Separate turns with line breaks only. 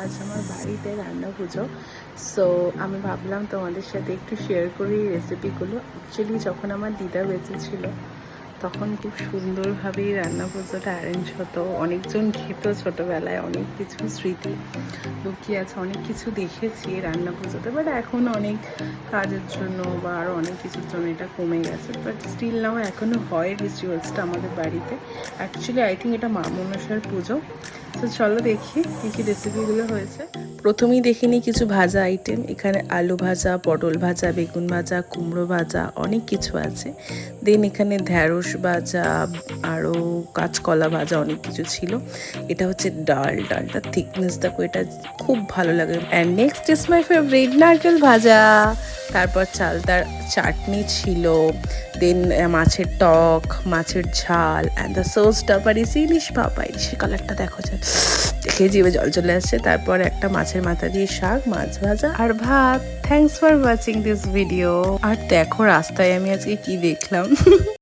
আজ আমার বাড়িতে রান্না পুজো। সো আমি ভাবলাম তোমাদের সাথে একটু শেয়ার করি রেসিপিগুলো। অ্যাকচুয়ালি যখন আমার দিদা বেঁচে ছিল তখন খুব সুন্দরভাবেই রান্না পুজোটা অ্যারেঞ্জ হতো, অনেকজন খেত, ছোটোবেলায় অনেক কিছু স্মৃতি লুকিয়ে আছে, অনেক কিছু দেখেছি রান্না পুজোতে। বাট এখন অনেক কাজের জন্য বা আরও অনেক কিছুর জন্য এটা কমে গেছে, বাট স্টিল নাও এখনও হয় রিচুয়ালসটা আমাদের বাড়িতে। অ্যাকচুয়ালি আই থিঙ্ক এটা মা মনসার পুজো। তো চলো দেখি কী কী রেসিপিগুলো হয়েছে। প্রথমেই দেখে নিই কিছু ভাজা আইটেম। এখানে আলু ভাজা, পটল ভাজা, বেগুন ভাজা, কুমড়ো ভাজা, অনেক কিছু আছে। দেন এখানে ঢ্যাঁড়স ভাজা, আরও কাঁচকলা ভাজা, অনেক কিছু ছিল। এটা হচ্ছে ডাল, ডালটা থিকনেস দেখো, এটা খুব ভালো লাগে। And next is my favourite, নারকেল ভাজা। তারপর চালতার চাটনি ছিল, দেন মাছের টক, মাছের ঝাল, অ্যান্ড দ্য সোসটা পারিস ইলিশ ভাপা। ইলিশের কালারটা দেখো, যা দেখে জিভে জল চলে আসছে। তারপর একটা মাছের মাথা দিয়ে শাক, মাছ ভাজা আর ভাত। Thanks for watching this video. আর দেখো রাস্তায় আমি আজকে কি দেখলাম।